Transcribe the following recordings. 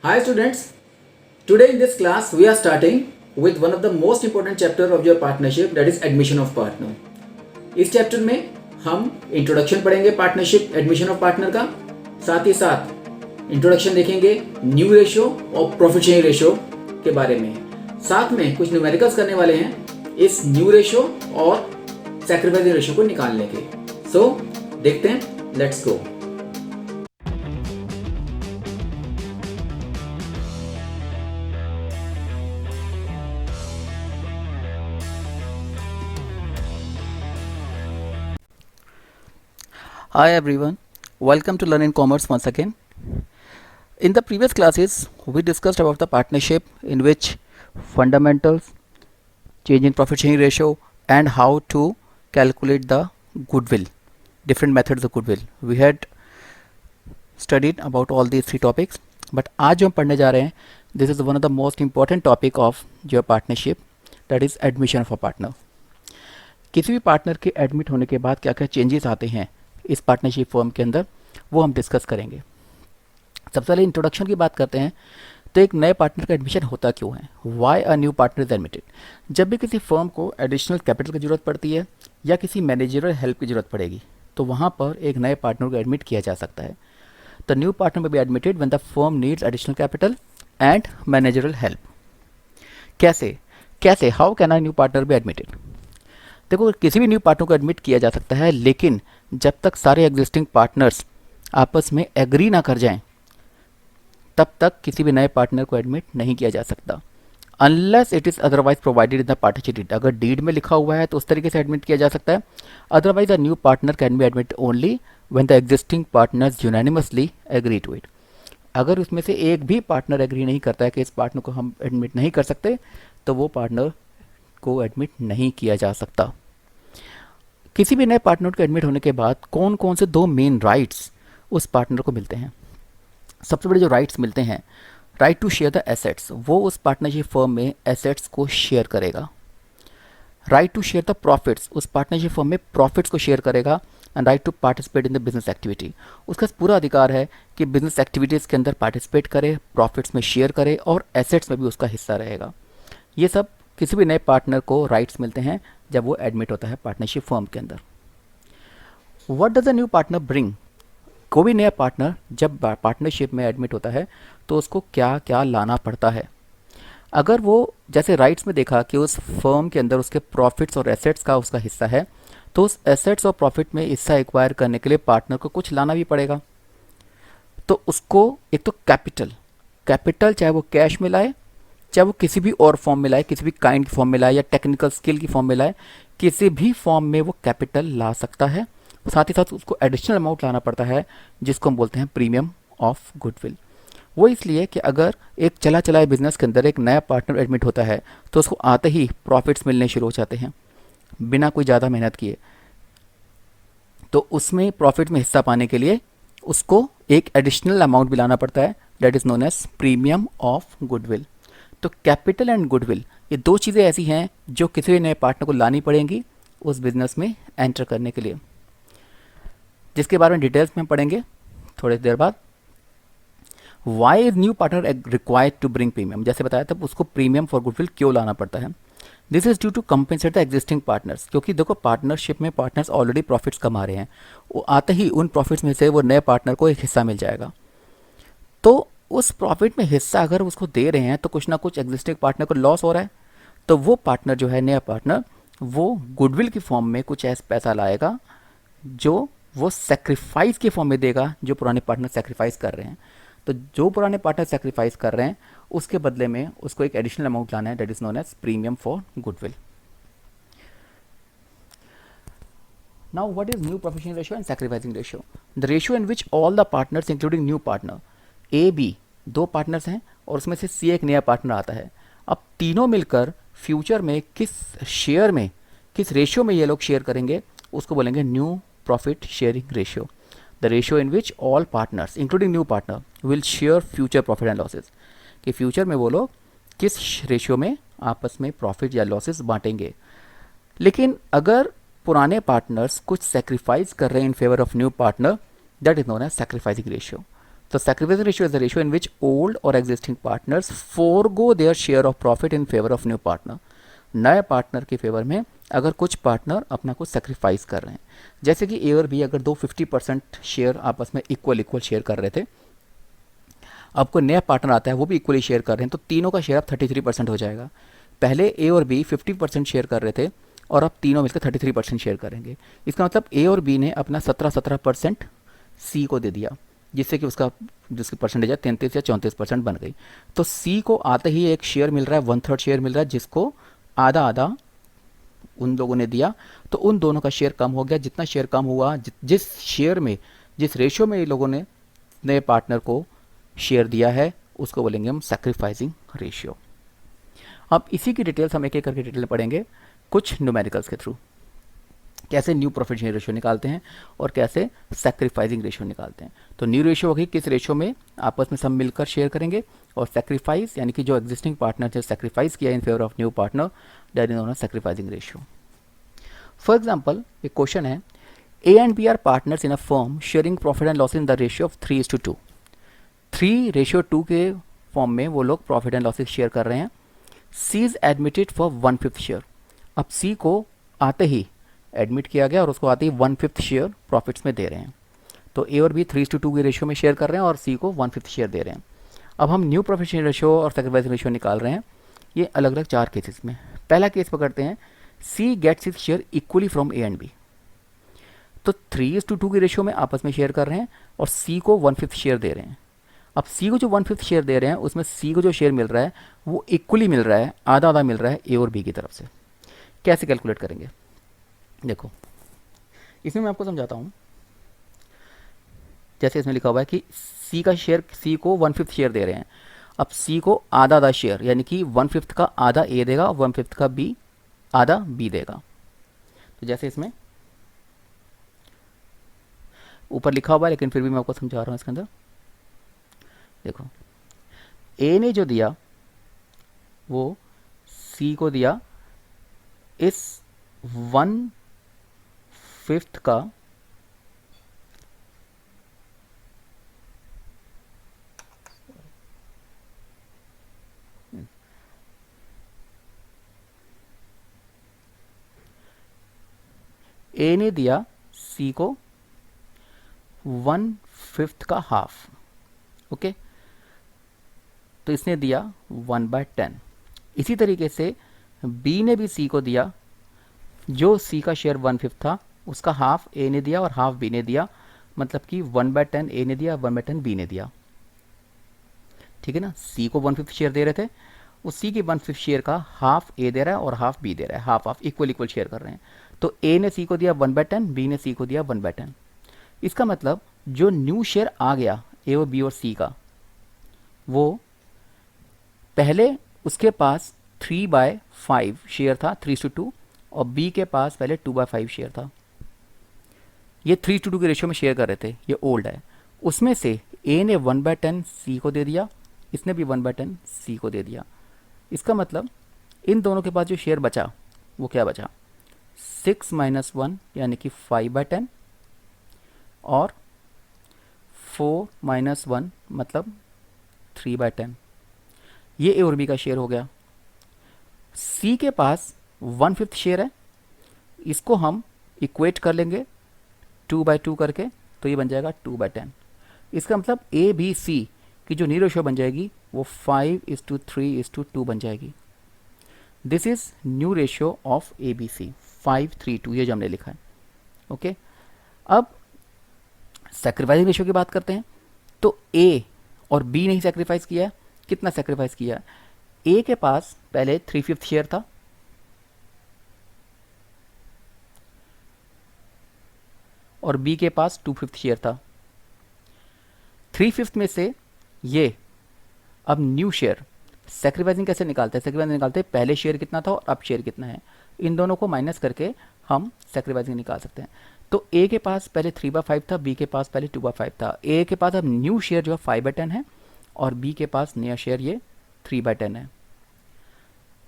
Hi students, today in this class we are starting with one of the most important chapter of your partnership, that is admission of partner. इस chapter में हम introduction पढ़ेंगे partnership admission of partner का, साथ ही साथ introduction देखेंगे new ratio और profit sharing ratio के बारे में। साथ में कुछ न्यूमेरिकल्स करने वाले हैं इस न्यू रेशियो और सैक्रिफाइसिंग रेशियो को निकालने के। सो देखते हैं, let's go. Hi everyone, welcome to Learn in Commerce once again. In the previous classes, we discussed about the partnership in which fundamentals, change in profit sharing ratio and how to calculate the goodwill, different methods of goodwill. We had studied about all these three topics, but आज जो हम पढ़ने जा रहे हैं, this is one of the most important topic of your partnership, that is admission of a partner. किसी भी partner के एडमिट होने के बाद क्या क्या चेंजेस आते हैं इस पार्टनरशिप फर्म के अंदर, वो हम डिस्कस करेंगे। सबसे पहले इंट्रोडक्शन की बात करते हैं तो एक नए पार्टनर का एडमिशन होता क्यों है, why a new partner is admitted. जब भी किसी फर्म को एडिशनल कैपिटल की ज़रूरत पड़ती है या किसी मैनेजरल हेल्प की ज़रूरत पड़ेगी तो वहाँ पर एक नए पार्टनर को एडमिट किया जा सकता है। The new partner may be admitted when the firm needs additional capital and managerial help. कैसे how can a new partner be admitted. देखो, किसी भी न्यू पार्टनर को एडमिट किया जा सकता है, लेकिन जब तक सारे एग्जिस्टिंग पार्टनर्स आपस में एग्री ना कर जाएं तब तक किसी भी नए पार्टनर को एडमिट नहीं किया जा सकता, unless it is otherwise provided in the partnership deed. अगर डीड में लिखा हुआ है तो उस तरीके से एडमिट किया जा सकता है। Otherwise a new partner can be admit only when the existing partners unanimously agree to it. अगर उसमें से एक भी पार्टनर एग्री नहीं करता है कि इस पार्टनर को हम एडमिट नहीं कर सकते, तो वो पार्टनर को एडमिट नहीं किया जा सकता। किसी भी नए पार्टनर को एडमिट होने के बाद कौन कौन से दो मेन राइट्स उस पार्टनर को मिलते हैं। सबसे बड़े जो राइट्स मिलते हैं, right to share the assets, वो उस पार्टनरशिप फर्म में एसेट्स को शेयर करेगा। Right to share the profits, उस पार्टनरशिप फर्म में प्रॉफिट्स को शेयर करेगा। And right to participate in the business activity, उसका पूरा अधिकार है कि बिजनेस एक्टिविटीज़ के अंदर पार्टिसिपेट करे, प्रॉफिट्स में शेयर करे और एसेट्स में भी उसका हिस्सा रहेगा। ये सब किसी भी नए पार्टनर को राइट्स मिलते हैं जब वो एडमिट होता है पार्टनरशिप फर्म के अंदर। What does a new partner bring, कोई भी नया पार्टनर जब पार्टनरशिप में एडमिट होता है तो उसको क्या क्या लाना पड़ता है। अगर वो जैसे राइट्स में देखा कि उस फर्म के अंदर उसके प्रॉफिट्स और एसेट्स का उसका हिस्सा है, तो उस एसेट्स और प्रॉफिट में हिस्सा एक्वायर करने के लिए पार्टनर को कुछ लाना भी पड़ेगा। तो उसको एक तो कैपिटल चाहे वो कैश में लाए, चाहे वो किसी भी और फॉर्म में लाए, किसी भी काइंड की फॉर्म में लाए या टेक्निकल स्किल की फॉर्म में लाए, किसी भी फॉर्म में वो कैपिटल ला सकता है। साथ ही साथ उसको एडिशनल अमाउंट लाना पड़ता है जिसको हम बोलते हैं प्रीमियम ऑफ गुडविल। वो इसलिए कि अगर एक चला चलाए बिजनेस के अंदर एक नया पार्टनर एडमिट होता है तो उसको आते ही प्रॉफिट्स मिलने शुरू हो जाते हैं बिना कोई ज़्यादा मेहनत किए। तो उसमें प्रॉफिट में हिस्सा पाने के लिए उसको एक एडिशनल अमाउंट भी लाना पड़ता है, that is known as premium of goodwill. तो कैपिटल एंड गुडविल ये दो चीज़ें ऐसी हैं जो किसी भी नए पार्टनर को लानी पड़ेंगी उस बिजनेस में एंटर करने के लिए, जिसके बारे में डिटेल्स में हम पढ़ेंगे थोड़ी देर बाद। Why is new partner required to bring premium, जैसे बताया तब उसको प्रीमियम फॉर गुडविल क्यों लाना पड़ता है। This is due to compensate the existing partners, क्योंकि देखो पार्टनरशिप में पार्टनर्स ऑलरेडी प्रॉफिट्स कमा रहे हैं, वो आते ही उन प्रॉफिट्स में से वो नए पार्टनर को एक हिस्सा मिल जाएगा। तो उस प्रॉफिट में हिस्सा अगर उसको दे रहे हैं तो कुछ ना कुछ एग्जिस्टिंग पार्टनर को लॉस हो रहा है, तो वो पार्टनर जो है नया पार्टनर वो गुडविल की फॉर्म में कुछ ऐसा पैसा लाएगा जो वो सेक्रीफाइस की फॉर्म में देगा जो पुराने पार्टनर सेक्रीफाइस कर रहे हैं। तो जो पुराने पार्टनर सेक्रीफाइस कर रहे हैं उसके बदले में उसको एक एडिशनल अमाउंट लाना है, that is known as premium for goodwill. Now what is new profit sharing ratio and sacrificing ratio. The ratio in which all the partners including new partner, a B दो partners हैं और उसमें से सी एक नया partner आता है। अब तीनों मिलकर फ्यूचर में किस शेयर में, किस रेशियो में ये लोग शेयर करेंगे, उसको बोलेंगे new profit sharing ratio. The ratio in which all partners including new partner will share future profit and losses, कि फ्यूचर में वो लोग किस रेशियो में आपस में प्रॉफिट या लॉसेज बांटेंगे। लेकिन अगर पुराने पार्टनर्स कुछ सेक्रीफाइस कर रहे हैं in favour of new partner, that is known as sacrificing ratio. तो sacrificing ratio is the ratio in which old or existing partners forego their share of profit in favor of new partner. नए partner के favour में अगर कुछ partner अपना कुछ sacrifice कर रहे हैं, जैसे कि ए और बी अगर दो 50% शेयर आपस में इक्वल शेयर कर रहे थे, अब कोई नया पार्टनर आता है वो भी इक्वली शेयर कर रहे हैं, तो तीनों का शेयर अब 33% हो जाएगा। पहले ए और बी 50% शेयर कर रहे थे और अब तीनों मिलकर 33% शेयर करेंगे। इसका मतलब ए और बी ने अपना 17% सी को दे दिया, जिससे कि जिसकी परसेंटेज है 33 या 34% बन गई। तो सी को आते ही एक शेयर मिल रहा है, 1/3 शेयर मिल रहा है, जिसको आधा आधा उन लोगों ने दिया, तो उन दोनों का शेयर कम हो गया। जितना शेयर कम हुआ, जिस शेयर में, जिस रेशियो में ये लोगों ने नए पार्टनर को शेयर दिया है, उसको बोलेंगे हम सैक्रिफाइसिंग रेशियो। अब इसी की डिटेल्स हम एक एक करके डिटेल पढ़ेंगे कुछ न्यूमेरिकल्स के थ्रू, कैसे न्यू प्रॉफिट शेयर रेशियो निकालते हैं और कैसे सैक्रिफाइसिंग रेशियो निकालते हैं। तो न्यू रेशियो होगी किस रेशियो में आपस में सब मिलकर शेयर करेंगे, और सैक्रिफाइस यानी कि जो एग्जिस्टिंग पार्टनर ने सैक्रिफाइस किया in favour of new partner, that is known as sacrificing ratio. For example एक क्वेश्चन है, A and B are partners in a firm sharing profit and loss in the ratio of 3:2। 3:2 के form में वो लोग profit and losses share कर रहे हैं। सी is admitted for 1/5 share. अब सी को आते ही एडमिट किया गया और उसको आते ही 1/5 शेयर प्रॉफिट्स में दे रहे हैं। तो ए और बी 3:2 के रेशियो में शेयर कर रहे हैं और सी को 1/5 शेयर दे रहे हैं। अब हम न्यू प्रॉफिट शेयर रेशियो और सैक्रिफाइस रेशियो निकाल रहे हैं, ये अलग अलग 4 केसेस में। पहला केस पकड़ते हैं, C gets his share equally from A and B. तो 3:2 के रेशियो में आपस में शेयर कर रहे हैं और सी को 1/5 शेयर दे रहे हैं। अब सी को जो 1/5 शेयर दे रहे हैं उसमें सी को जो शेयर मिल रहा है वो इक्वली मिल रहा है, आधा आधा मिल रहा है ए और बी की तरफ से। कैसे कैलकुलेट करेंगे, देखो इसमें मैं आपको समझाता हूँ। जैसे इसमें लिखा हुआ है कि सी का शेयर, सी को 1/5 शेयर दे रहे हैं। अब सी को आधा आधा शेयर यानी कि 1/5 का आधा ए देगा और 1/5 का बी, आधा बी देगा। तो जैसे इसमें ऊपर लिखा हुआ है लेकिन फिर भी मैं आपको समझा रहा हूँ। इसके अंदर देखो, ए ने जो दिया वो सी को दिया इस 1/5 का ए ने दिया सी को 1/5 का हाफ। ओके, तो इसने दिया 1/10। इसी तरीके से बी ने भी सी को दिया, जो सी का शेयर 1/5 था उसका हाफ ए ने दिया और हाफ बी ने दिया, मतलब कि 1/10 ए ने दिया, 1/10 बी ने दिया। ठीक है ना, सी को 1/5 शेयर दे रहे थे, उस सी की 1/5 शेयर का हाफ ए दे रहा है और हाफ बी दे रहा है, half half equal equal share कर रहे हैं। तो ए ने सी को दिया 1/10, बी ने सी को दिया 1/10। इसका मतलब जो न्यू शेयर आ गया ए और बी और सी का, वो पहले उसके पास 3/5 शेयर था 3:2, और बी के पास पहले 2/5 शेयर था। ये 3:2 के रेशियो में शेयर कर रहे थे, ये ओल्ड है। उसमें से ए ने 1/10 सी को दे दिया, इसने भी 1/10 सी को दे दिया। इसका मतलब इन दोनों के पास जो शेयर बचा वो क्या बचा, 6 - 1 यानी कि 5/10 और 4 - 1 मतलब 3/10। ये ए और बी का शेयर हो गया। सी के पास 1/5 शेयर है, इसको हम इक्वेट कर लेंगे 2/2 करके, तो ये बन जाएगा 2/10। इसका मतलब ए बी सी की जो न्यू रेशियो बन जाएगी वो 5:3:2 बन जाएगी। This is new ratio of A B C 5:3:2, ये जो हमने लिखा है। ओके, अब सैक्रिफाइसिंग रेशियो की बात करते हैं। तो ए और बी ने ही सैक्रिफाइस किया है। कितना सैक्रिफाइस किया है, ए के पास पहले 3/5 शेयर था, और बी के पास 2/5 शेयर था। 3/5 में से ये अब न्यू शेयर सैक्रिफाइसिंग कैसे निकालते हैं, सैक्रिफाइसिंग निकालते हैं पहले शेयर कितना था और अब शेयर कितना है, इन दोनों को माइनस करके हम सैक्रिफाइसिंग निकाल सकते हैं। तो ए के पास पहले 3/5 था, बी के पास पहले 2/5 था। ए के पास अब न्यू शेयर जो है 5/10 है और बी के पास नया शेयर ये 3/10 है।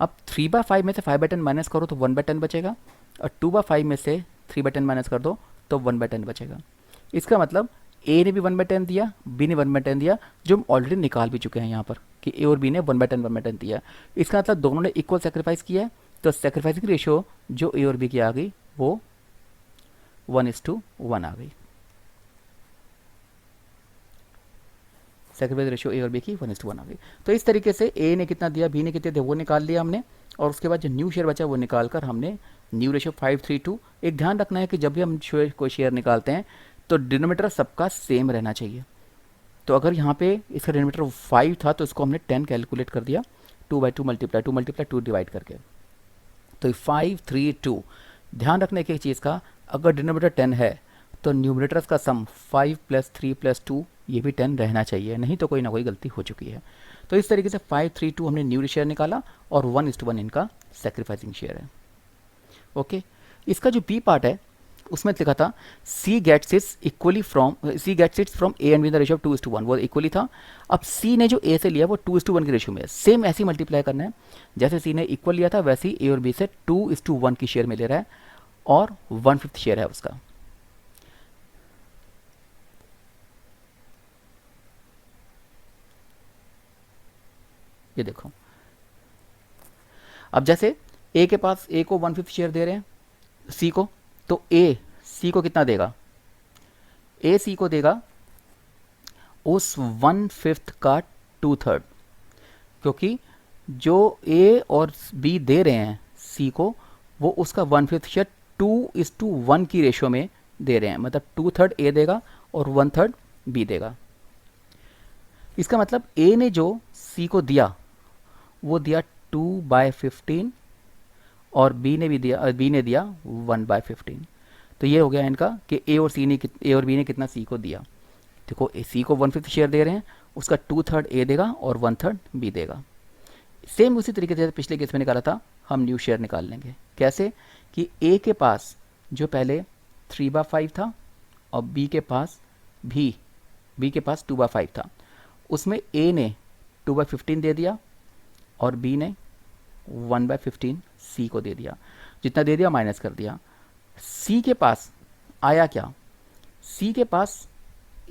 अब 3/5 में से 5/10 माइनस करो तो 1/10 बचेगा, और 2/5 में से 3/10 माइनस कर दो तो 1/10 बचेगा। इसका मतलब ए ने भी 1/10 दिया, बी ने 1/10 दिया, जो हम ऑलरेडी निकाल भी चुके हैं यहाँ पर कि ए और बी ने 1/10 दिया। इसका मतलब दोनों ने इक्वल सेक्रीफाइस किया है, तो सेक्रीफाइसिंग रेशियो जो ए और बी की आ गई वो 1:1 आ गई। सेक्रीफाइस रेशियो ए और बी की 1:1 आ गई। तो इस तरीके से ए ने कितना दिया, बी ने कितने दिया, वो निकाल लिया हमने, और उसके बाद जो न्यू शेयर बचा वो निकाल कर हमने न्यू रेशियो 5:3:2। एक ध्यान रखना है कि जब भी हम कोई शेयर निकालते हैं तो डिनोमीटर सबका सेम रहना चाहिए। तो अगर यहाँ पे इसका डिनोमीटर 5 था तो इसको हमने 10 कैलकुलेट कर दिया, 2/2 मल्टीप्लाई 2 डिवाइड करके, तो 5:3:2। ध्यान रखने की चीज़ का, अगर डिनोमीटर 10 है तो न्यूमरेटर्स का सम 5 + 3 + 2 ये भी 10 रहना चाहिए, नहीं तो कोई ना कोई गलती हो चुकी है। तो इस तरीके से 5:3:2 हमने न्यू शेयर निकाला और 1:1 इनका सेक्रीफाइसिंग शेयर है। ओके, इसका जो बी पार्ट है उसमें लिखा था C gets its from A and B the ratio of 2:1, वो इक्वली था। अब सी ने जो ए से लिया वो 2:1 की रेशियो में है, सेम ऐसे ही मल्टीप्लाई करना है, जैसे सी ने इक्वल लिया था वैसे ही ए और बी से 2:1 की शेयर में ले रहा है, और 1/5 शेयर है उसका। ये देखो, अब जैसे ए के पास, ए को 1/5 शेयर दे रहे हैं सी को, तो ए सी को कितना देगा, ए सी को देगा उस 1/5 का 2/3, क्योंकि जो ए और बी दे रहे हैं सी को वो उसका 1/5 शेयर 2:1 की रेशियो में दे रहे हैं, मतलब 2/3 ए देगा और 1/3 बी देगा। इसका मतलब ए ने जो सी को दिया वो दिया 2/15 और बी ने दिया 1/15। तो ये हो गया इनका कि ए और बी ने कितना सी को दिया। देखो सी को 1/5 शेयर दे रहे हैं, उसका 2/3 ए देगा और 1/3 बी देगा। सेम उसी तरीके से पिछले केस में निकाला था, हम न्यू शेयर निकाल लेंगे। कैसे कि ए के पास जो पहले 3/5 था और बी के पास 2/5 था, उसमें ए ने 2/15 दे दिया और बी ने 1/15 सी को दे दिया, जितना दे दिया माइनस कर दिया। सी के पास आया क्या, सी के पास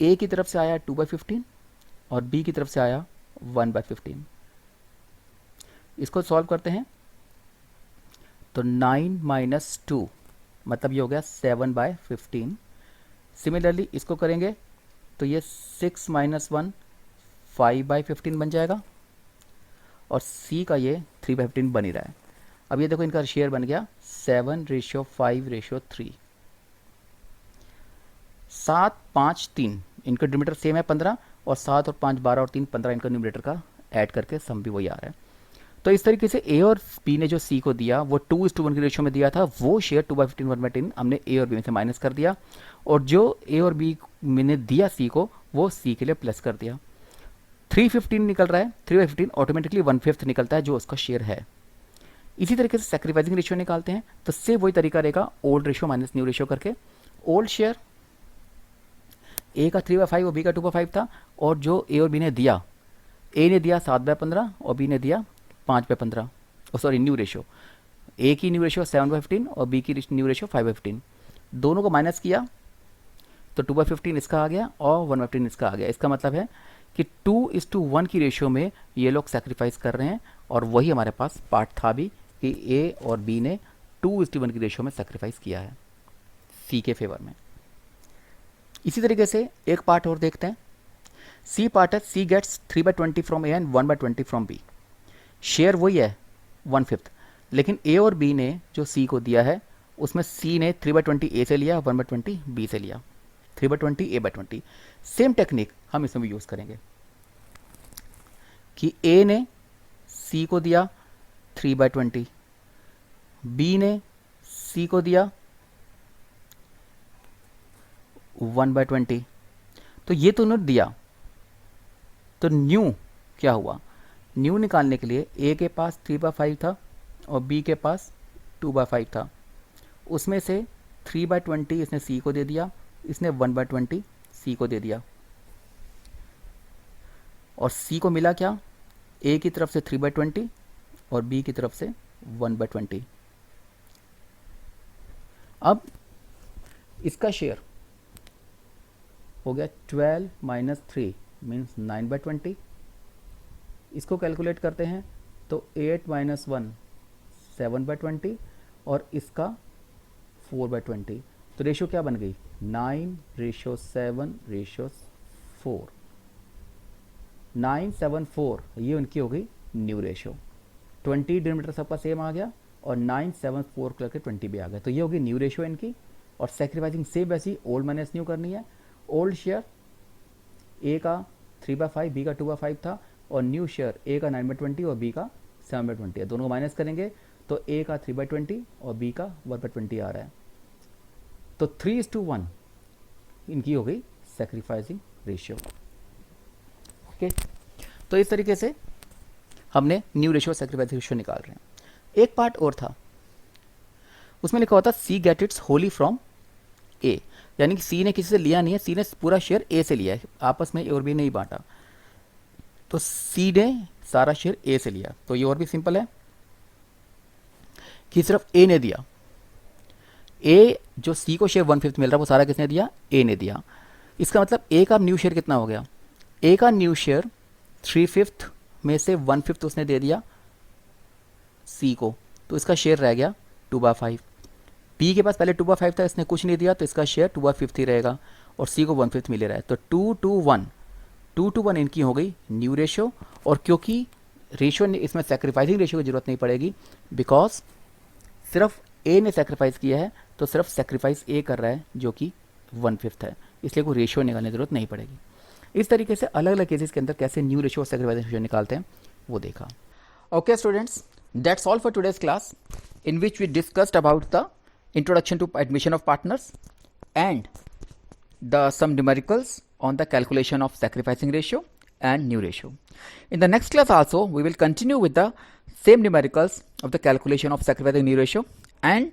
ए की तरफ से आया 2/15 और बी की तरफ से आया 1/15। इसको सॉल्व करते हैं तो 9 - 2 मतलब ये हो गया 7/15। सिमिलरली इसको करेंगे तो ये 6 - 1 5/15 बन जाएगा, और सी का ये 3/15 बन ही रहा है। अब ये देखो इनका शेयर बन गया 7:5:3। 7, 5, 3 इनका डिनोमिनेटर सेम है 15, और 7 और 5 12 और 3 15 इनका न्यूमरेटर का ऐड करके सम भी वही आ रहा है। तो इस तरीके से ए और बी ने जो सी को दिया वो 2:1 की रेशियो में दिया था, वो शेयर 2/15 1/10 हमने ए और बी में से माइनस कर दिया, और जो ए और बी ने दिया सी को वो सी के लिए प्लस कर दिया। 3/15 निकल रहा है, 3/15 ऑटोमेटिकली 1/5 निकलता है जो उसका शेयर है। इसी तरीके से सैक्रिफाइसिंग रेशियो निकालते हैं, तो से वही तरीका रहेगा, old ratio minus new ratio करके। ओल्ड शेयर ए का 3/5 और बी का 2/5 था, और जो ए और बी ने दिया, ए ने दिया 7/15 और बी ने दिया 5/15, सॉरी न्यू रेशियो, ए की न्यू रेशियो 7/15 और बी की न्यू रेशियो 5/15, दोनों को माइनस किया तो 2/15 इसका आ गया और 1/15 इसका आ गया। इसका मतलब है कि 2:1 की रेशियो में ये लोग सेक्रीफाइस कर रहे हैं, और वही हमारे पास पार्ट था भी कि ए और बी ने 2:1 की रेशियो में सेक्रीफाइस किया है सी के फेवर में। इसी तरीके से एक पार्ट और देखते हैं। सी पार्ट है, C gets 3/20 from A and 1/20 from B. Share वही है 1/5, लेकिन ए और बी ने जो सी को दिया है उसमें सी ने 3/20 ए से लिया, 1/20 बी से लिया, 3/20 A/20। सेम टेक्निक हम इसमें भी यूज़ करेंगे कि ए ने सी को दिया 3/20, बी ने सी को दिया 1/20, तो ये तो उन्होंने दिया। तो न्यू क्या हुआ, न्यू निकालने के लिए ए के पास 3/5 था और बी के पास 2/5 था, उसमें से 3/20 इसने सी को दे दिया, इसने 1/20 सी को दे दिया, और सी को मिला क्या, ए की तरफ से 3/20 और बी की तरफ से 1/20। अब इसका शेयर हो गया 12 माइनस 3 मीन्स 9/20। इसको कैलकुलेट करते हैं तो 8 माइनस 1 7/20 और इसका 4/20। तो रेशो क्या बन गई 9:7:4 974 ये उनकी हो गई न्यू रेशो। 20 डिनोमीटर सबका सेम आ गया और 974 करके 20 भी आ गया। तो ये होगी न्यू रेशो इनकी। और सेक्रीफाइसिंग सेम वैसी ओल्ड माइनस न्यू करनी है। ओल्ड शेयर ए का 3/5 बी का 2/5 था और न्यू शेयर ए का 9/20 और बी का 7/20 है। दोनों को माइनस करेंगे तो ए का 3/20 और बी का 1/20 आ रहा है। तो 3:1 इनकी हो गई सेक्रीफाइसिंग रेशियो। ओके, तो इस तरीके से हमने न्यू रेशियो सेक्रीफाइसिंग रेशियो निकाल रहे हैं। एक पार्ट और था, उसमें लिखा हुआ था सी गेट इट्स होली फ्रॉम ए, यानी कि सी ने किसी से लिया नहीं है, सी ने पूरा शेयर ए से लिया है, आपस में ए और बी नहीं बांटा। तो सी ने सारा शेयर ए से लिया। तो ये और भी सिंपल है कि सिर्फ ए ने दिया। ए जो सी को शेयर 1/5 मिल रहा है वो सारा किसने दिया, ए ने दिया। इसका मतलब ए का न्यू शेयर कितना हो गया, ए का न्यू शेयर 3/5 में से 1/5 उसने दे दिया सी को, तो इसका शेयर रह गया 2/5। बी के पास पहले 2/5 था, इसने कुछ नहीं दिया तो इसका शेयर 2/5 ही रहेगा और सी को 1/5 मिल रहा है। तो 2:1 इनकी हो गई न्यू रेशो। और क्योंकि रेशो ने इसमें सेक्रीफाइसिंग रेशो की जरूरत नहीं पड़ेगी, बिकॉज सिर्फ ए ने सेक्रीफाइस किया है, तो सिर्फ सेक्रीफाइस ए कर रहा है जो कि 1/5 है, इसलिए कोई रेशियो निकालने की जरूरत नहीं पड़ेगी। इस तरीके से अलग अलग केसेस के अंदर कैसे न्यू रेशियो और सेक्रीफाइसिंग रेशियो निकालते हैं वो देखा। Okay students, that's all for today's class in which we discussed about the introduction to admission of partners and some numericals on the calculation of sacrificing ratio and new ratio. In the next class also we will continue with the same numericals of the calculation of sacrificing new ratio, and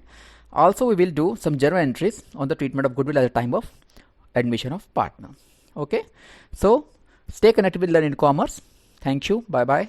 also we will do some journal entries on the treatment of goodwill at the time of admission of partner. Okay, so stay connected with Learn in Commerce. Thank you, bye bye.